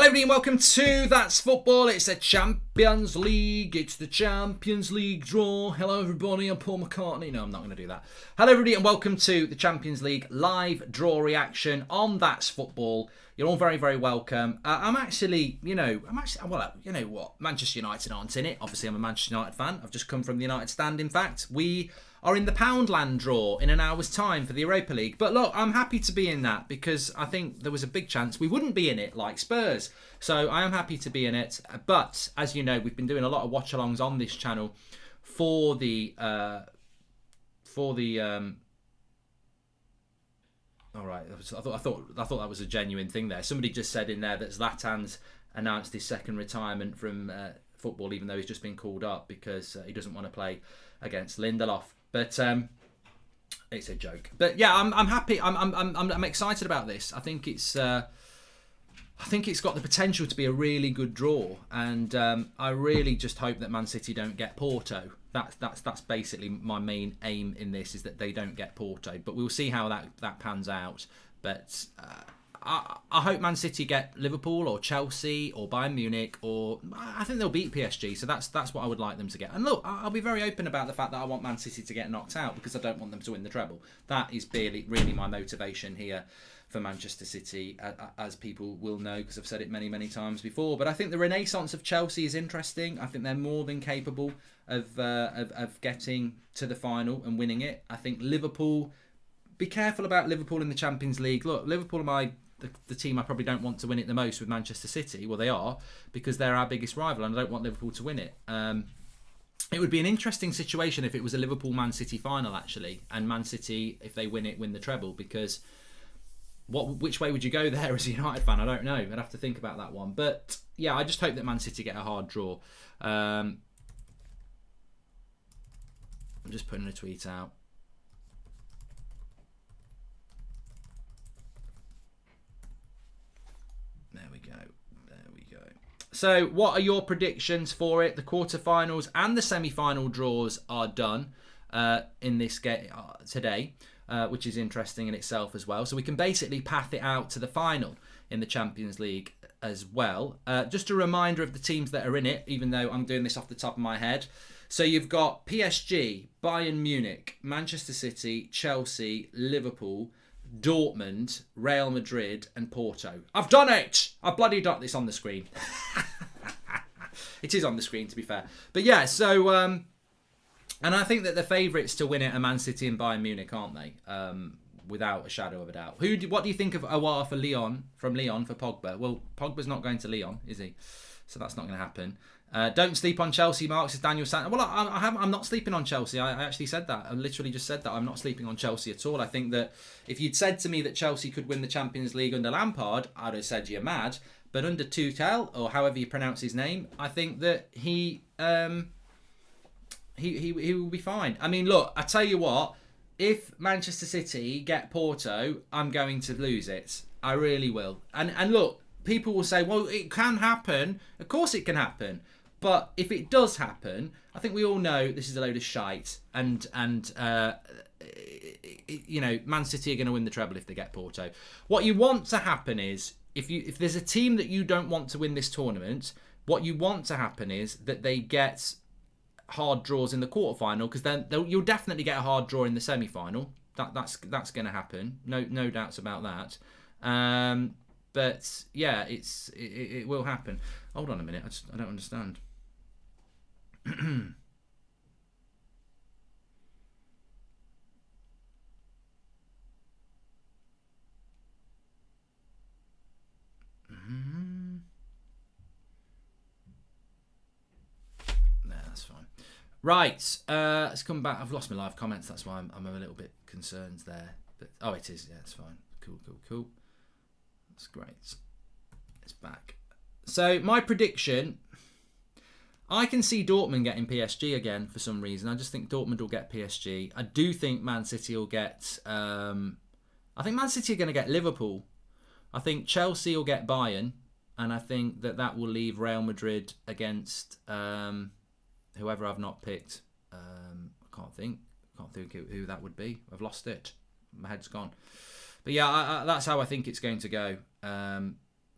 everybody, and welcome to That's Football. It's the Champions League. It's the Champions League draw. Hello, everybody. I'm Paul McCartney. No, I'm not going to do that. Hello, everybody, and welcome to the Champions League live draw reaction on That's Football. You're all very, very welcome. I'm actually, you know what? Manchester United aren't in it. Obviously, I'm a Manchester United fan. I've just come from the United stand, in fact. We are in the Poundland draw in an hour's time for the Europa League. But look, I'm happy to be in that because I think there was a big chance we wouldn't be in it like Spurs. So I am happy to be in it. But as you know, we've been doing a lot of watch-alongs on this channel for the all right, I thought that was a genuine thing there. Somebody just said in there that Zlatan's announced his second retirement from football, even though he's just been called up because he doesn't want to play against Lindelof. But it's a joke. But yeah, I'm happy. I'm excited about this. I think it's got the potential to be a really good draw, and I really just hope that Man City don't get Porto. That's basically my main aim in this, is that they don't get Porto. But we'll see how that pans out. But I hope Man City get Liverpool or Chelsea or Bayern Munich, or I think they'll beat PSG. So that's what I would like them to get. And look, I'll be very open about the fact that I want Man City to get knocked out because I don't want them to win the treble. That is really my motivation here for Manchester City, as people will know because I've said it many times before. But I think the renaissance of Chelsea is interesting. I think they're more than capable of getting to the final and winning it. I think Liverpool, be careful about Liverpool in the Champions League. Look, Liverpool are the team I probably don't want to win it the most with Manchester City. Well, they are, because they're our biggest rival, and I don't want Liverpool to win it. It would be an interesting situation if it was a Liverpool-Man City final, actually, and Man City, if they win it, win the treble, because which way would you go there as a United fan? I don't know. I'd have to think about that one. But yeah, I just hope that Man City get a hard draw. I'm just putting a tweet out. There we go. So what are your predictions for it? The quarterfinals and the semi-final draws are done in this game today. Which is interesting in itself as well. So we can basically path it out to the final in the Champions League as well. Just a reminder of the teams that are in it, even though I'm doing this off the top of my head. So you've got PSG, Bayern Munich, Manchester City, Chelsea, Liverpool, Dortmund, Real Madrid and Porto. I've done it! I've bloody done this on the screen. It is on the screen, to be fair. But yeah, so and I think that the favourites to win it are Man City and Bayern Munich, aren't they? Without a shadow of a doubt. What do you think of Aouar for Lyon, from Lyon for Pogba? Well, Pogba's not going to Lyon, is he? So that's not going to happen. Don't sleep on Chelsea, Mark, says Daniel Santos. Well, I'm not sleeping on Chelsea. I actually said that. I literally just said that. I'm not sleeping on Chelsea at all. I think that if you'd said to me that Chelsea could win the Champions League under Lampard, I'd have said you're mad. But under Tuchel, or however you pronounce his name, I think that he will be fine. I mean, look, I tell you what, if Manchester City get Porto, I'm going to lose it. I really will. And look, people will say, well, it can happen. Of course it can happen. But if it does happen, I think we all know this is a load of shite. And you know, Man City are going to win the treble if they get Porto. What you want to happen is, if there's a team that you don't want to win this tournament, what you want to happen is that they get hard draws in the quarterfinal, because then you'll definitely get a hard draw in the semi-final. That's going to happen. No doubts about that. But yeah, it will happen. Hold on a minute. I don't understand. That's fine. Right, let's come back. I've lost my live comments. That's why I'm a little bit concerned there. But oh, it is. Yeah, it's fine. Cool. That's great. It's back. So my prediction, I can see Dortmund getting PSG again for some reason. I just think Dortmund will get PSG. I do think Man City will get... I think Man City are going to get Liverpool. I think Chelsea will get Bayern. And I think that will leave Real Madrid against whoever I've not picked. I can't think who that would be. I've lost it. My head's gone. But yeah, that's how I think it's going to go.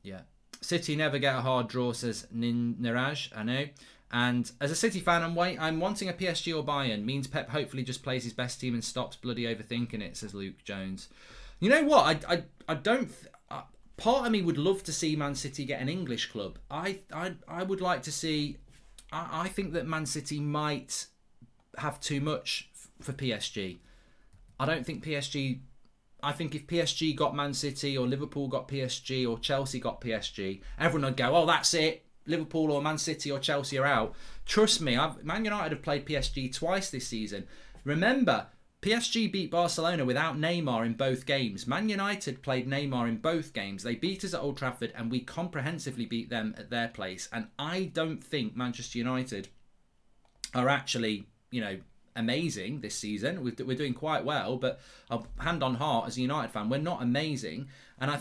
Yeah. City never get a hard draw, says Niraj. I know. And as a City fan, I'm wanting a PSG or Bayern. Means Pep hopefully just plays his best team and stops bloody overthinking it, says Luke Jones. You know what? I don't. Part of me would love to see Man City get an English club. I would like to see. I think that Man City might have too much for PSG. I don't think PSG. I think if PSG got Man City or Liverpool got PSG or Chelsea got PSG, everyone would go, oh, that's it. Liverpool or Man City or Chelsea are out. Trust me, Man United have played PSG twice this season. Remember, PSG beat Barcelona without Neymar in both games. Man United played Neymar in both games. They beat us at Old Trafford and we comprehensively beat them at their place. And I don't think Manchester United are actually, amazing this season. We're doing quite well, but hand on heart, as a United fan, we're not amazing. And I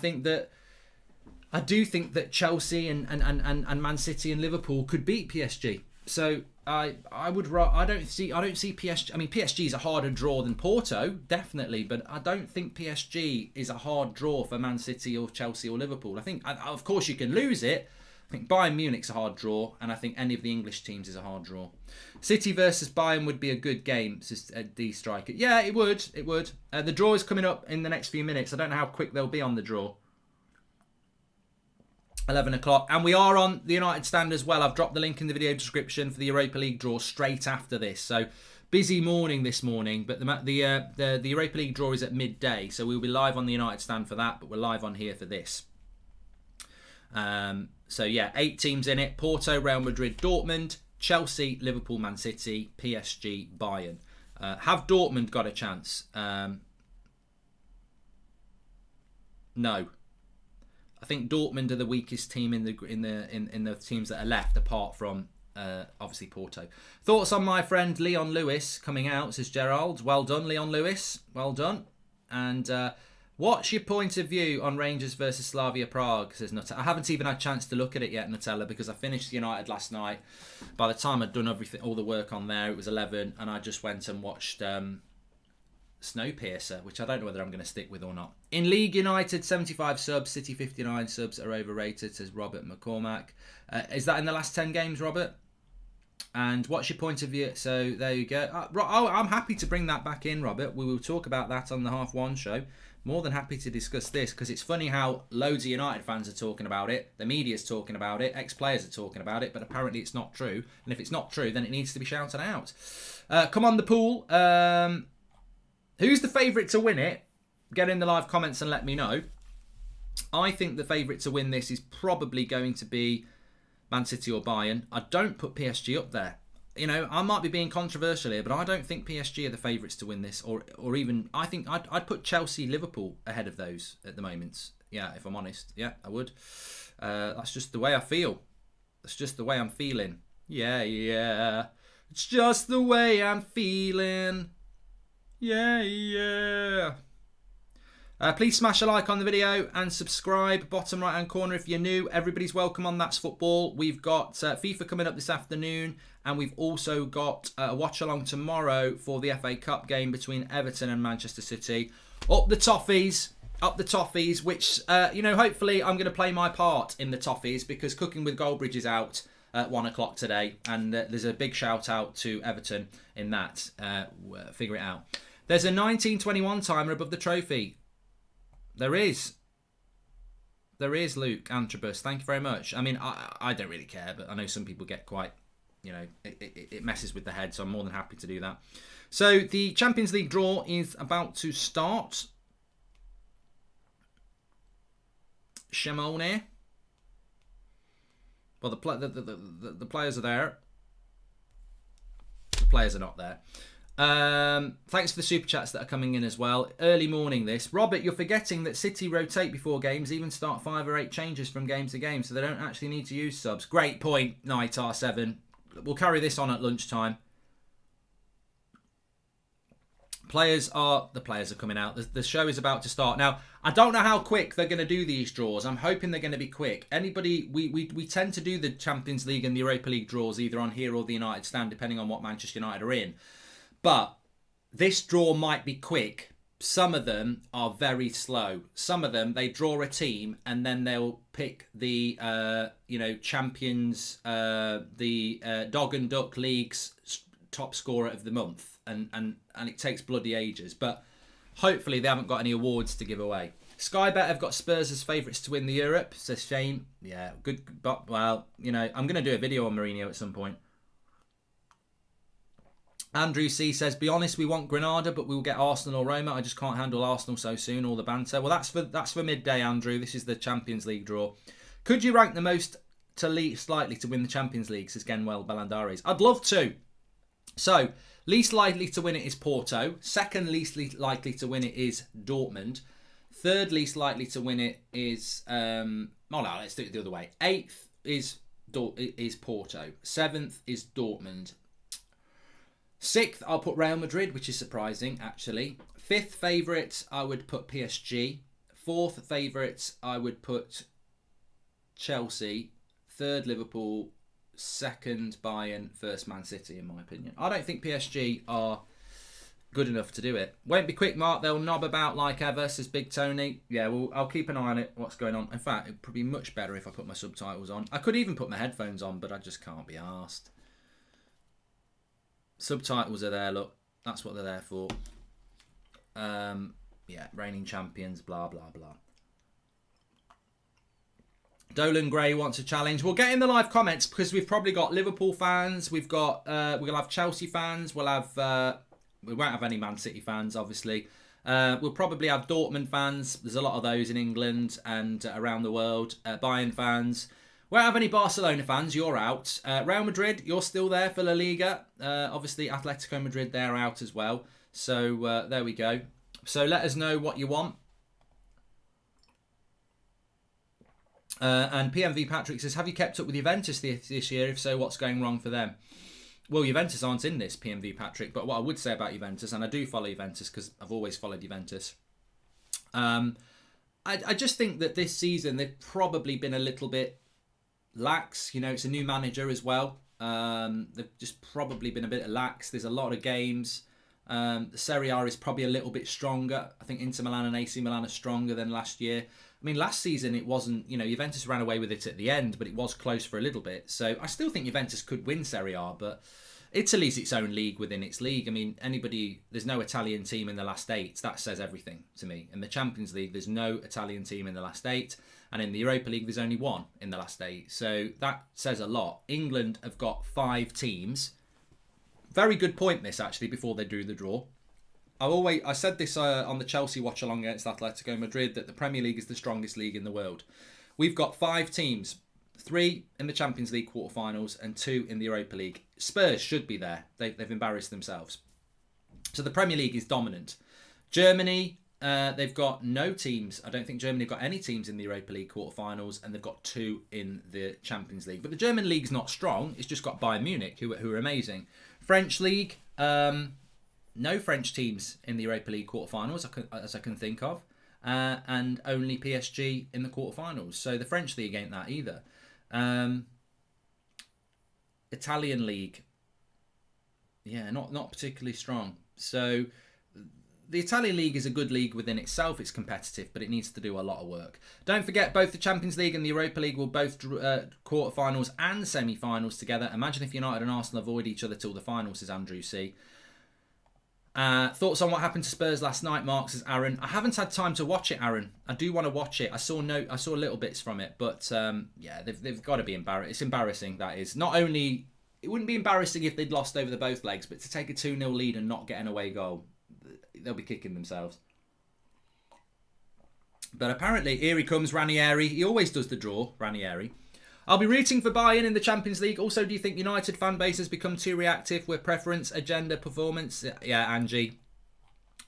do think that Chelsea and Man City and Liverpool could beat PSG. So I don't see PSG. I mean, PSG is a harder draw than Porto, definitely, but I don't think PSG is a hard draw for Man City or Chelsea or Liverpool. I think, of course, you can lose it. I think Bayern Munich's a hard draw, and I think any of the English teams is a hard draw. City versus Bayern would be a good game, says D Striker. Yeah, it would. It would. The draw is coming up in the next few minutes. I don't know how quick they'll be on the draw. 11 o'clock. And we are on the United Stand as well. I've dropped the link in the video description for the Europa League draw straight after this. So busy morning this morning, but the Europa League draw is at midday. So we'll be live on the United Stand for that, but we're live on here for this. So yeah, 8 teams in it. Porto, Real Madrid, Dortmund, Chelsea, Liverpool, Man City, PSG, Bayern. Have Dortmund got a chance? No. I think Dortmund are the weakest team in the teams that are left, apart from obviously Porto. Thoughts on my friend Leon Lewis coming out, says Gerald. Well done, Leon Lewis. Well done. And what's your point of view on Rangers versus Slavia Prague, says Nutella. I haven't even had a chance to look at it yet, Nutella, because I finished United last night. By the time I'd done all the work on there, it was 11, and I just went and watched Snowpiercer, which I don't know whether I'm going to stick with or not. In League United, 75 subs, City 59 subs are overrated, says Robert McCormack. Is that in the last 10 games, Robert? And what's your point of view? So there you go. I'm happy to bring that back in, Robert. We will talk about that on the Half One show. More than happy to discuss this, because it's funny how loads of United fans are talking about it, the media's talking about it, ex-players are talking about it, but apparently it's not true. And if it's not true, then it needs to be shouted out. Come on, the pool. Who's the favourite to win it? Get in the live comments and let me know. I think the favourite to win this is probably going to be Man City or Bayern. I don't put PSG up there. I might be being controversial here, but I don't think PSG are the favourites to win this, or even I think I'd put Chelsea, Liverpool ahead of those at the moment. Yeah, if I'm honest, yeah, I would. That's just the way I feel. That's just the way I'm feeling. Yeah. It's just the way I'm feeling. Yeah. Please smash a like on the video and subscribe. Bottom right hand corner if you're new. Everybody's welcome on That's Football. We've got FIFA coming up this afternoon, and we've also got a watch along tomorrow for the FA Cup game between Everton and Manchester City. Up the Toffees, which hopefully I'm going to play my part in the Toffees, because Cooking with Goldbridge is out at 1 o'clock today, and there's a big shout out to Everton in that. Figure it out. There's a 1921 timer above the trophy. There is, Luke Antrobus. Thank you very much. I mean, I don't really care, but I know some people get quite, it messes with the head, so I'm more than happy to do that. So the Champions League draw is about to start. Shimone. Well, the players are there. The players are not there. Thanks for the super chats that are coming in as well. Early morning this. Robert, you're forgetting that City rotate before games, even start 5 or 8 changes from game to game, so they don't actually need to use subs. Great point, Night R7. We'll carry this on at lunchtime. The players are coming out. The show is about to start. Now, I don't know how quick they're going to do these draws. I'm hoping they're going to be quick. We tend to do the Champions League and the Europa League draws either on here or the United Stand, depending on what Manchester United are in. But this draw might be quick some of them are very slow. Some of them, they draw a team and then they'll pick the champions, the Dog and Duck League's top scorer of the month, and it takes bloody ages. But hopefully they haven't got any awards to give away. Sky Bet have got Spurs as favourites to win the Europe, says Shane. Yeah, good, but well, I'm going to do a video on Mourinho at some point. Andrew C says, be honest, we want Granada, but we'll get Arsenal or Roma. I just can't handle Arsenal so soon, all the banter. Well, that's for midday, Andrew. This is the Champions League draw. Could you rank the most to least likely to win the Champions League, says Genwell Balandares? I'd love to. So, least likely to win it is Porto. Second least likely to win it is Dortmund. Third least likely to win it is... let's do it the other way. Eighth is Porto. Seventh is Dortmund. Sixth, I'll put Real Madrid, which is surprising, actually. Fifth favourite, I would put PSG. Fourth favourite, I would put Chelsea. Third, Liverpool. Second, Bayern. First, Man City, in my opinion. I don't think PSG are good enough to do it. Won't be quick, Mark. They'll knob about like ever, says Big Tony. Yeah, well, I'll keep an eye on it, what's going on. In fact, it'd probably be much better if I put my subtitles on. I could even put my headphones on, but I just can't be arsed. Subtitles are there, look. That's what they're there for. Yeah, reigning champions, blah, blah, blah. Dolan Gray wants a challenge. We'll get in the live comments because we've probably got Liverpool fans. We'll have Chelsea fans. We won't have any Man City fans, obviously. We'll probably have Dortmund fans. There's a lot of those in England and around the world. Bayern fans. Won't have any Barcelona fans, you're out. Real Madrid, you're still there for La Liga. Obviously, Atletico Madrid, they're out as well. So, there we go. So, let us know what you want. And PMV Patrick says, have you kept up with Juventus this year? If so, what's going wrong for them? Well, Juventus aren't in this, PMV Patrick. But what I would say about Juventus, and I do follow Juventus because I've always followed Juventus. I just think that this season, they've probably been a little bit lax. It's a new manager as well. They've just probably been a bit lax. There's a lot of games. The Serie A is probably a little bit stronger. I think Inter Milan and AC Milan are stronger than last year. I mean, last season it wasn't, Juventus ran away with it at the end, but it was close for a little bit. So I still think Juventus could win Serie A, but Italy's its own league within its league. I mean, there's no Italian team in the last eight. That says everything to me. In the Champions League, there's no Italian team in the last eight. And in the Europa League, there's only one in the last eight. So that says a lot. England have got 5 teams. Very good point, this, actually, before they drew the draw. I said this on the Chelsea watch-along against Atletico Madrid, that the Premier League is the strongest league in the world. We've got 5 teams. 3 in the Champions League quarterfinals and 2 in the Europa League. Spurs should be there. They've embarrassed themselves. So the Premier League is dominant. Germany, they've got no teams. I don't think Germany have got any teams in the Europa League quarterfinals, and they've got 2 in the Champions League. But the German league's not strong. It's just got Bayern Munich, who are amazing. French league, no French teams in the Europa League quarterfinals, as I can think of. And only PSG in the quarterfinals. So the French league ain't that either. Italian league, yeah, not particularly strong. So the Italian league is a good league within itself. It's competitive, but it needs to do a lot of work. Don't forget, both the Champions League and the Europa League will both quarterfinals and semi-finals together. Imagine if United and Arsenal avoid each other till the finals, says Andrew C. Thoughts on what happened to Spurs last night, Mark, says Aaron. I haven't had time to watch it, Aaron. I do want to watch it. I saw little bits from it, but yeah, they've got to be embarrassed. It's embarrassing, that is. Not only, it wouldn't be embarrassing if they'd lost over the both legs, but to take a 2-0 lead and not get an away goal, they'll be kicking themselves. But apparently, here he comes, Ranieri. He always does the draw, Ranieri. I'll be rooting for Bayern in the Champions League. Also, do you think United fan base has become too reactive with preference, agenda, performance? Yeah, Angie.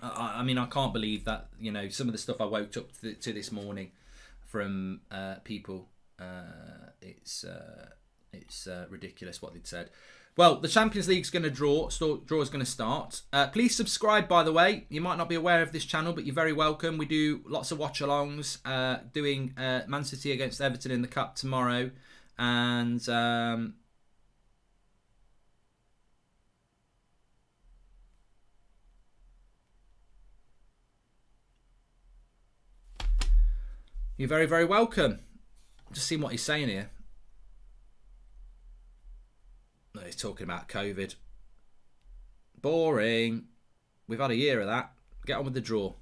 I mean, I can't believe that, some of the stuff I woke up to this morning from people. It's ridiculous what they'd said. Well, the Champions League's going to draw is going to start. Please subscribe, by the way. You might not be aware of this channel, but you're very welcome. We do lots of watch-alongs, doing Man City against Everton in the Cup tomorrow. And You're very, very welcome. Just seeing what he's saying here. No, he's talking about COVID. Boring. We've had a year of that. Get on with the draw.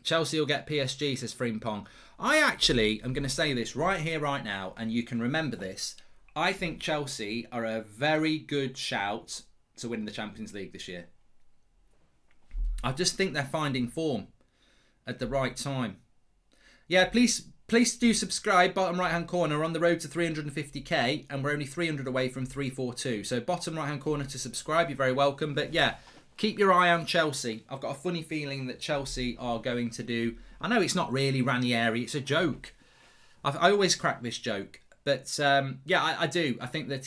Chelsea will get PSG, says Frimpong. I actually am going to say this right here, right now, and you can remember this. I think Chelsea are a very good shout to win the Champions League this year. I just think they're finding form at the right time. Yeah, please do subscribe. Bottom right hand corner, we're on the road to 350k, and we're only 300 away from 342. So bottom right hand corner to subscribe. You're very welcome. But yeah, keep your eye on Chelsea. I've got a funny feeling that Chelsea are going to do... I know it's not really Ranieri. It's a joke. I always crack this joke. But yeah, I do. I think that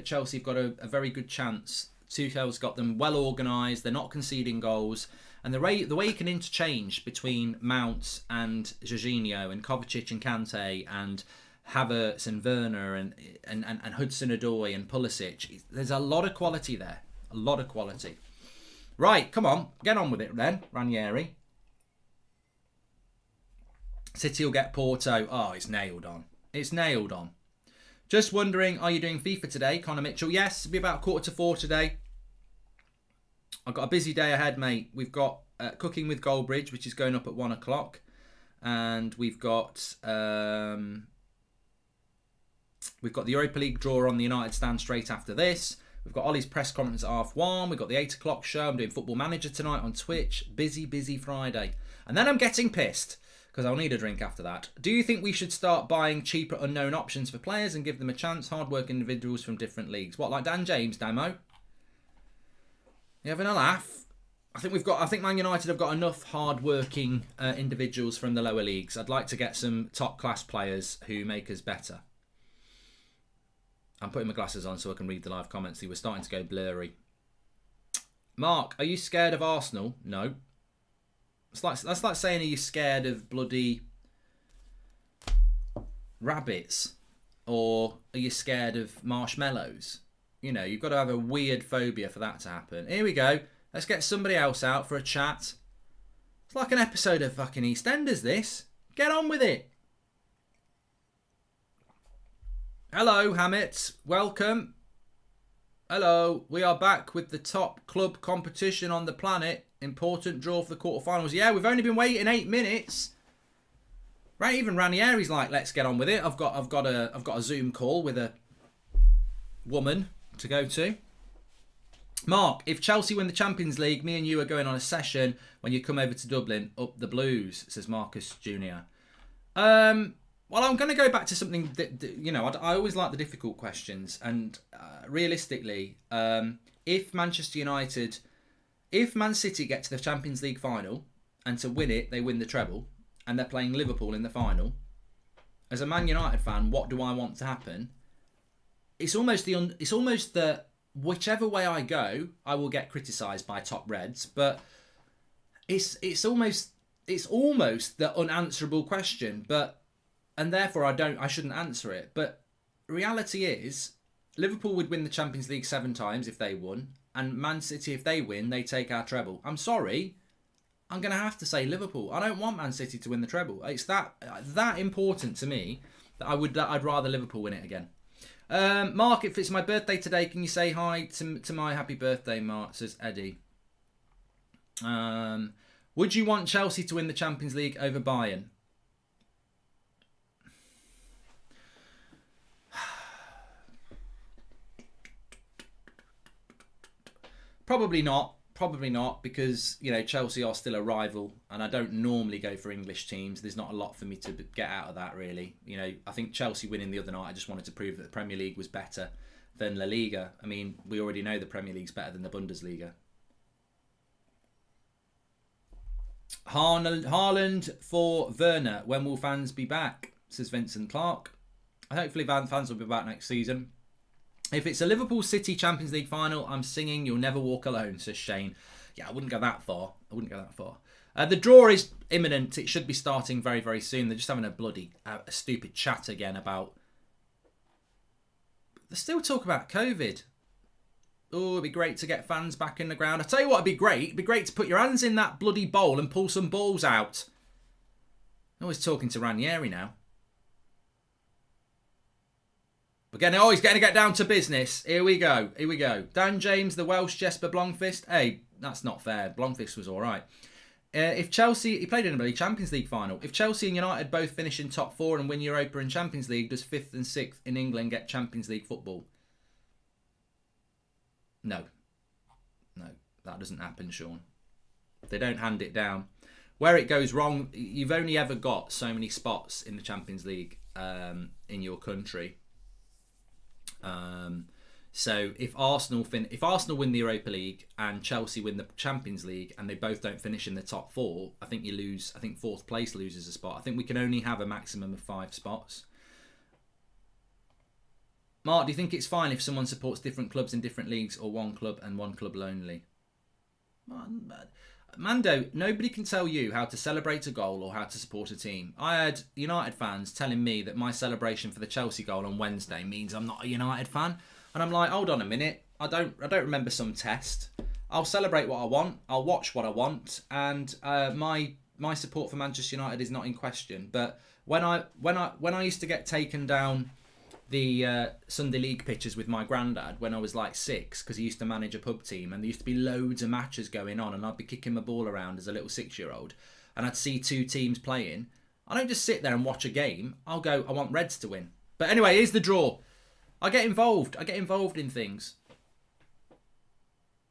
Chelsea have got a very good chance. Tuchel's got them well organised. They're not conceding goals. And the way you can interchange between Mount and Jorginho and Kovacic and Kante and Havertz and Werner and Hudson-Odoi and Pulisic, there's a lot of quality there. A lot of quality. Right, come on. Get on with it then, Ranieri. City will get Porto. Oh, it's nailed on. It's nailed on. Just wondering, are you doing FIFA today, Connor Mitchell? Yes, it'll be about 3:45 today. I've got a busy day ahead, mate. We've got Cooking with Goldbridge, which is going up at 1 o'clock. And we've got the Europa League draw on the United stand straight after this. We've got Ollie's press conference at 1:30. We've got the 8 o'clock show. I'm doing Football Manager tonight on Twitch. Busy, busy Friday. And then I'm getting pissed, because I'll need a drink after that. Do you think we should start buying cheaper unknown options for players and give them a chance? Hard-working individuals from different leagues. What, like Dan James, Damo? You having a laugh? I think Man United have got enough hard-working individuals from the lower leagues. I'd like to get some top-class players who make us better. I'm putting my glasses on so I can read the live comments. They were starting to go blurry. Mark, are you scared of Arsenal? No. That's like saying, are you scared of bloody rabbits? Or are you scared of marshmallows? You know, you've got to have a weird phobia for that to happen. Here we go. Let's get somebody else out for a chat. It's like an episode of fucking EastEnders, this. Get on with it. Hello, Hammett. Welcome. Hello. We are back with the top club competition on the planet. Important draw for the quarterfinals. Yeah, we've only been waiting 8 minutes. Right, even Ranieri's like, let's get on with it. I've got a Zoom call with a woman to go to. Mark, if Chelsea win the Champions League, me and you are going on a session when you come over to Dublin. Up the Blues, says Marcus Jr. Well, I'm going to go back to something that you know, I always like the difficult questions. And realistically, if Man City get to the Champions League final and to win it, they win the treble, and they're playing Liverpool in the final, as a Man United fan, what do I want to happen? It's almost the whichever way I go, I will get criticised by top Reds, but it's almost the unanswerable question, and therefore I shouldn't answer it. But reality is, Liverpool would win the Champions League 7 times if they won, and Man City, if they win, they take our treble. I'm sorry, I'm going to have to say Liverpool. I don't want Man City to win the treble. It's that important to me that I'd rather Liverpool win it again. Mark, if it's my birthday today, can you say hi to my happy birthday, Mark, says Eddie. Would you want Chelsea to win the Champions League over Bayern? Probably not, because, you know, Chelsea are still a rival, and I don't normally go for English teams. There's not a lot for me to get out of that, really. You know, I think Chelsea winning the other night, I just wanted to prove that the Premier League was better than La Liga. I mean, we already know the Premier League's better than the Bundesliga. Haaland for Werner. When will fans be back? Says Vincent Clark. Hopefully fans will be back next season. If it's a Liverpool City Champions League final, I'm singing You'll Never Walk Alone, says Shane. Yeah, I wouldn't go that far. The draw is imminent. It should be starting very, very soon. They're just having a stupid chat again about... They still talk about COVID. Oh, it'd be great to get fans back in the ground. I tell you what, it'd be great. It'd be great to put your hands in that bloody bowl and pull some balls out. I'm always talking to Ranieri now. Again, he's going to get down to business. Here we go. Here we go. Dan James, the Welsh Jesper Blomqvist. Hey, that's not fair. Blomqvist was all right. If Chelsea... He played in the Champions League final. If Chelsea and United both finish in top 4 and win Europa and Champions League, does 5th and 6th in England get Champions League football? No. No, that doesn't happen, Sean. They don't hand it down. Where it goes wrong, you've only ever got so many spots in the Champions League in your country. So if Arsenal win the Europa League and Chelsea win the Champions League and they both don't finish in the top 4, I think you lose. I think 4th place loses a spot. I think we can only have a maximum of 5 spots. Mark, do you think it's fine if someone supports different clubs in different leagues or one club and one club only? Mando, nobody can tell you how to celebrate a goal or how to support a team. I had United fans telling me that my celebration for the Chelsea goal on Wednesday means I'm not a United fan. And I'm like, hold on a minute. I don't remember some test. I'll celebrate what I want. I'll watch what I want. And my support for Manchester United is not in question. But when I used to get taken down the Sunday League pitches with my granddad when I was like 6, because he used to manage a pub team and there used to be loads of matches going on and I'd be kicking my ball around as a little 6-year-old and I'd see 2 teams playing. I don't just sit there and watch a game. I'll go, I want Reds to win. But anyway, here's the draw. I get involved. I get involved in things.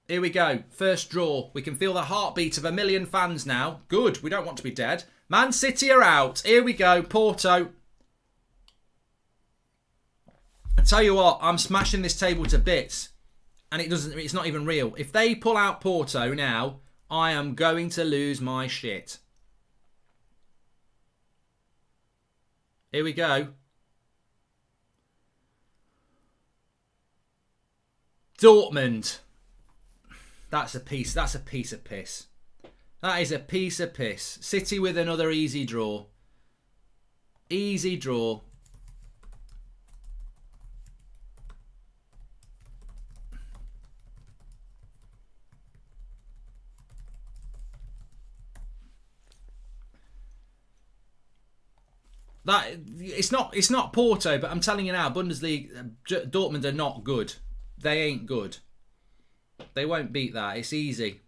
Here we go. First draw. We can feel the heartbeat of 1 million fans now. Good. We don't want to be dead. Man City are out. Here we go. Porto. I tell you what, I'm smashing this table to bits. And it's not even real. If they pull out Porto now, I am going to lose my shit. Here we go. Dortmund. That's a piece of piss. That is a piece of piss. City with another easy draw. Easy draw. It's not Porto, but I'm telling you now, Bundesliga, Dortmund are not good. They ain't good. They won't beat that. It's easy.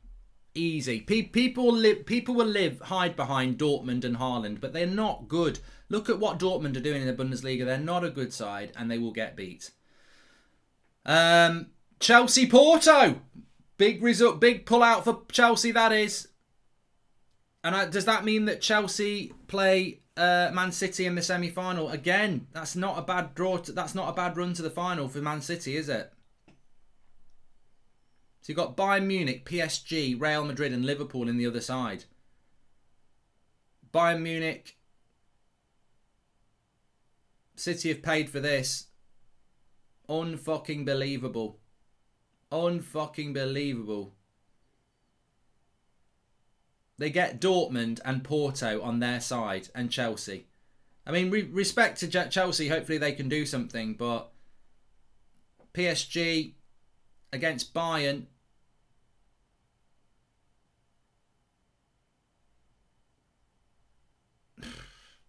Easy. People will hide behind Dortmund and Haaland, but they're not good. Look at what Dortmund are doing in the Bundesliga. They're not a good side, and they will get beat. Chelsea Porto. Big result. Big pull out for Chelsea, that is. And does that mean that Chelsea play Man City in the semi-final again? That's not a bad draw. That's not a bad run to the final for Man City, is it? So you've got Bayern Munich, PSG, Real Madrid and Liverpool in the other side. Bayern Munich. City have paid for this. Unfucking believable. Unfucking believable. They get Dortmund and Porto on their side and Chelsea. I mean, respect to Chelsea. Hopefully they can do something. But PSG against Bayern.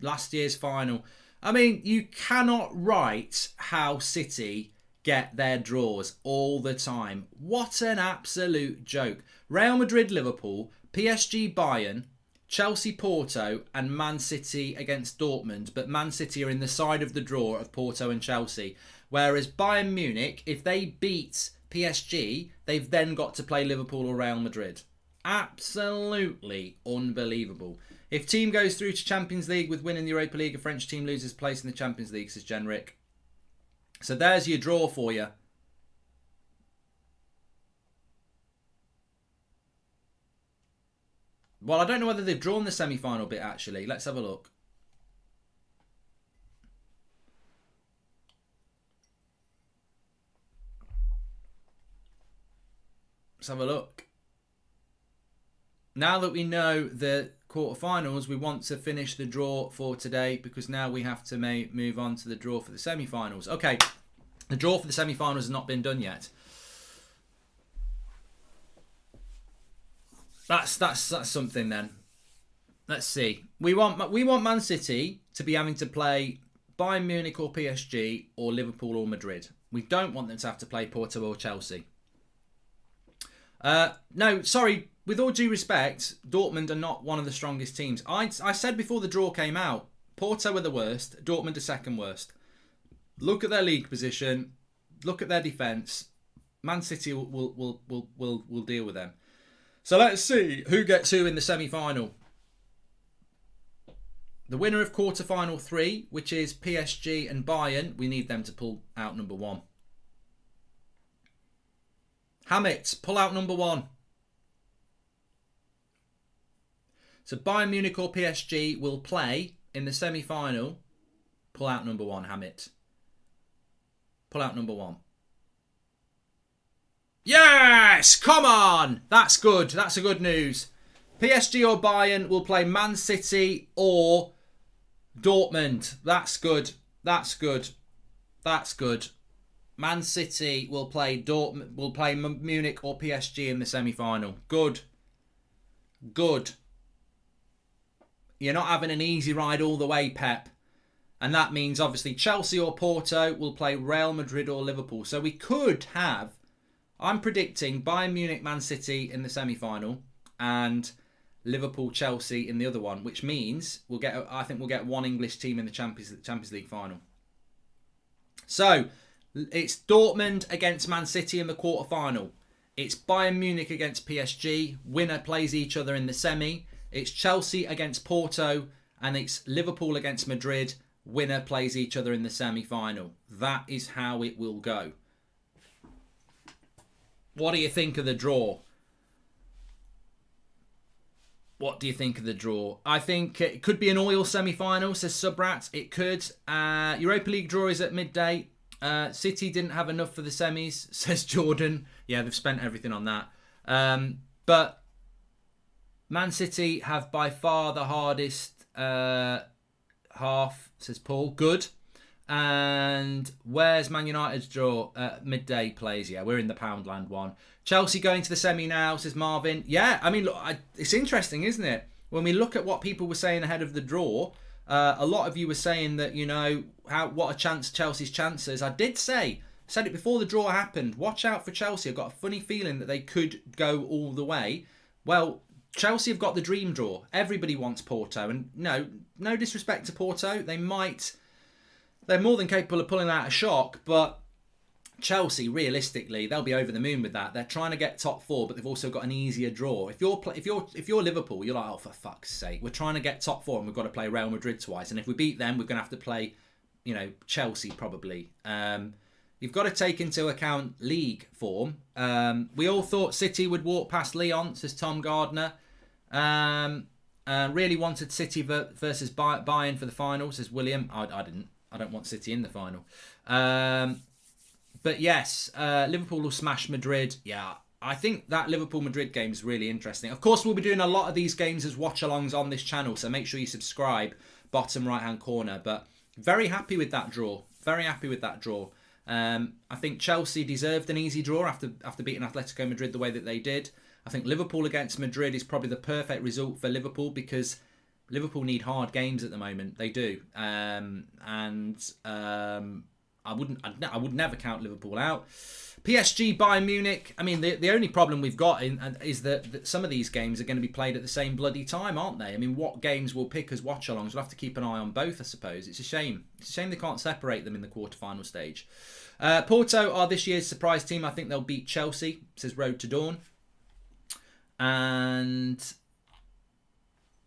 Last year's final. I mean, you cannot write how City get their draws all the time. What an absolute joke. Real Madrid, Liverpool, PSG, Bayern, Chelsea, Porto and Man City against Dortmund. But Man City are in the side of the draw of Porto and Chelsea. Whereas Bayern Munich, if they beat PSG, they've then got to play Liverpool or Real Madrid. Absolutely unbelievable. If team goes through to Champions League with winning the Europa League, a French team loses place in the Champions League, says Genrick. So there's your draw for you. Well, I don't know whether they've drawn the semi-final bit, actually. Let's have a look. Let's have a look. Now that we know the quarterfinals, we want to finish the draw for today because now we have to move on to the draw for the semi-finals. Okay, the draw for the semi-finals has not been done yet. That's something then. Let's see. We want Man City to be having to play Bayern Munich or PSG or Liverpool or Madrid. We don't want them to have to play Porto or Chelsea. No, sorry. With all due respect, Dortmund are not one of the strongest teams. I said before the draw came out, Porto are the worst. Dortmund are second worst. Look at their league position. Look at their defence. Man City will deal with them. So let's see who gets who in the semi-final. The winner of quarter-final 3, which is PSG and Bayern, we need them to pull out number 1. Hamit, pull out number 1. So Bayern Munich or PSG will play in the semi-final. Pull out number 1, Hamit. Pull out number 1. Yes! Come on! That's good. That's a good news. PSG or Bayern will play Man City or Dortmund. That's good. That's good. That's good. Man City will play Dortmund. Will play Munich or PSG in the semi-final. Good. Good. You're not having an easy ride all the way, Pep. And that means obviously Chelsea or Porto will play Real Madrid or Liverpool. So we could have, I'm predicting Bayern Munich, Man City in the semi-final and Liverpool, Chelsea in the other one, which means I think we'll get one English team in the Champions League final. So it's Dortmund against Man City in the quarter-final. It's Bayern Munich against PSG. Winner plays each other in the semi. It's Chelsea against Porto, and it's Liverpool against Madrid. Winner plays each other in the semi-final. That is how it will go. What do you think of the draw? What do you think of the draw? I think it could be an oil semi-final, says Subrat. It could. Europa League draw is at midday. City didn't have enough for the semis, says Jordan. Yeah, they've spent everything on that. But Man City have by far the hardest half, says Paul. Good. And where's Man United's draw? Midday plays. Yeah, we're in the Poundland one. Chelsea going to the semi now, says Marvin. Yeah, I mean, look, it's interesting, isn't it? When we look at what people were saying ahead of the draw, a lot of you were saying that, you know, what a chance Chelsea's chances. I did said it before the draw happened. Watch out for Chelsea. I've got a funny feeling that they could go all the way. Well, Chelsea have got the dream draw. Everybody wants Porto. And no disrespect to Porto. They're more than capable of pulling out a shock. But Chelsea, realistically, they'll be over the moon with that. They're trying to get top 4, but they've also got an easier draw. If you're Liverpool, you're like, oh, for fuck's sake. We're trying to get top 4 and we've got to play Real Madrid twice. And if we beat them, we're going to have to play, Chelsea probably. You've got to take into account league form. We all thought City would walk past Lyon, says Tom Gardner. Really wanted City versus Bayern for the final, says William. I didn't. I don't want City in the final. But yes, Liverpool will smash Madrid. Yeah, I think that Liverpool-Madrid game is really interesting. Of course, we'll be doing a lot of these games as watch-alongs on this channel, so make sure you subscribe, bottom right-hand corner. But very happy with that draw. Very happy with that draw. I think Chelsea deserved an easy draw after beating Atletico Madrid the way that they did. I think Liverpool against Madrid is probably the perfect result for Liverpool because Liverpool need hard games at the moment. They do. I would never count Liverpool out. PSG, Bayern Munich. I mean, the only problem we've got is that some of these games are going to be played at the same bloody time, aren't they? I mean, what games we'll pick as watch-alongs? We'll have to keep an eye on both, I suppose. It's a shame. It's a shame they can't separate them in the quarter-final stage. Porto are this year's surprise team. I think they'll beat Chelsea, says Road to Dawn. And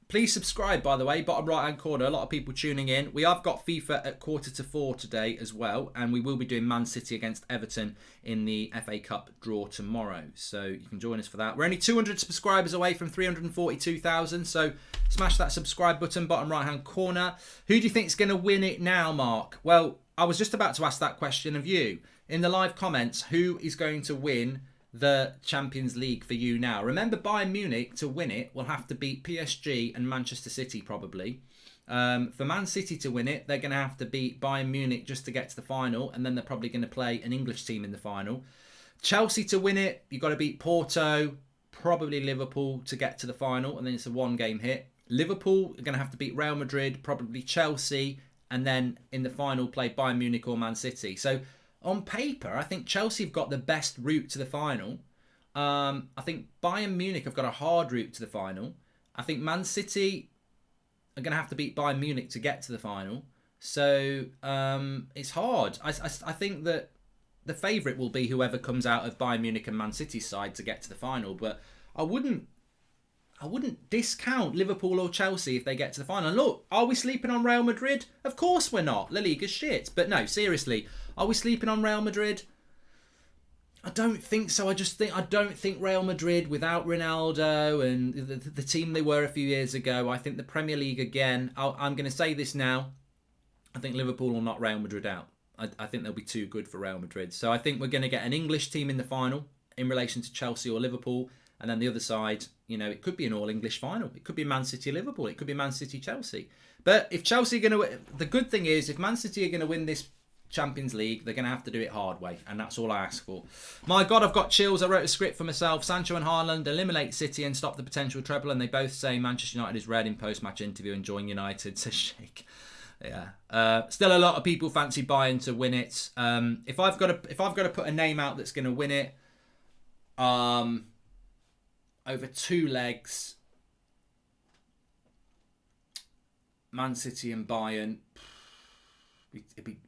please subscribe, by the way, bottom right-hand corner. A lot of people tuning in. We have got FIFA at 3:45 today as well, and we will be doing Man City against Everton in the FA Cup draw tomorrow. So you can join us for that. We're only 200 subscribers away from 342,000, so smash that subscribe button, bottom right-hand corner. Who do you think is going to win it now, Mark? Well, I was just about to ask that question of you. In the live comments, who is going to win the Champions League for you now? Remember, Bayern Munich, to win it, will have to beat PSG and Manchester City probably. For Man City to win it, they're going to have to beat Bayern Munich just to get to the final, and then they're probably going to play an English team in the final. Chelsea to win it, you've got to beat Porto, probably Liverpool to get to the final, and then it's a one-game hit. Liverpool are going to have to beat Real Madrid, probably Chelsea, and then in the final play Bayern Munich or Man City. So on paper, I think Chelsea have got the best route to the final. I think Bayern Munich have got a hard route to the final. I think Man City are going to have to beat Bayern Munich to get to the final. So it's hard. I think that the favourite will be whoever comes out of Bayern Munich and Man City's side to get to the final. But I wouldn't discount Liverpool or Chelsea if they get to the final. And look, are we sleeping on Real Madrid? Of course we're not. La Liga's shit. But no, seriously, are we sleeping on Real Madrid? I don't think so. I don't think Real Madrid without Ronaldo and the team they were a few years ago. I think the Premier League again. I'm going to say this now. I think Liverpool will knock Real Madrid out. I think they'll be too good for Real Madrid. So I think we're going to get an English team in the final in relation to Chelsea or Liverpool. And then the other side, it could be an all-English final. It could be Man City Liverpool. It could be Man City Chelsea. But if Chelsea are going to, the good thing is, if Man City are going to win this Champions League, they're going to have to do it hard way, and that's all I ask for. My God, I've got chills. I wrote a script for myself. Sancho and Haaland eliminate City and stop the potential treble, and they both say Manchester United is red in post-match interview and join United, says Sheikh. Yeah. Still a lot of people fancy Bayern to win it. If I've got to put a name out that's going to win it, over two legs, Man City and Bayern. It'd be.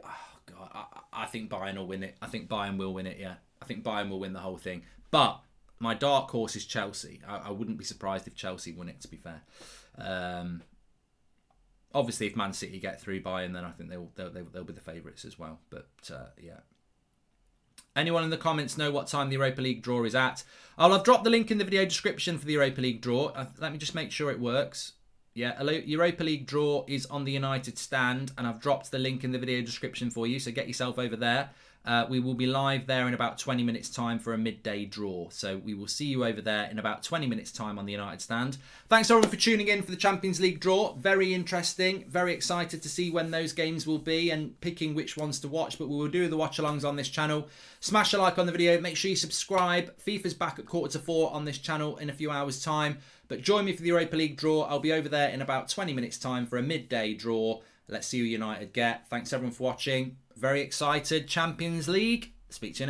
Oh God, I think Bayern will win it. I think Bayern will win it. Yeah, I think Bayern will win the whole thing. But my dark horse is Chelsea. I wouldn't be surprised if Chelsea won it. To be fair, obviously if Man City get through Bayern, then I think they'll be the favourites as well. But yeah. Anyone in the comments know what time the Europa League draw is at? I've dropped the link in the video description for the Europa League draw. Let me just make sure it works. Yeah, Europa League draw is on the United stand, and I've dropped the link in the video description for you, so get yourself over there. We will be live there in about 20 minutes time for a midday draw. So we will see you over there in about 20 minutes time on the United stand. Thanks everyone for tuning in for the Champions League draw. Very interesting. Very excited to see when those games will be and picking which ones to watch. But we will do the watch alongs on this channel. Smash a like on the video. Make sure you subscribe. FIFA's back at 3:45 on this channel in a few hours time. But join me for the Europa League draw. I'll be over there in about 20 minutes time for a midday draw. Let's see who United get. Thanks everyone for watching. Very excited. Champions League. Speak to you in a bit.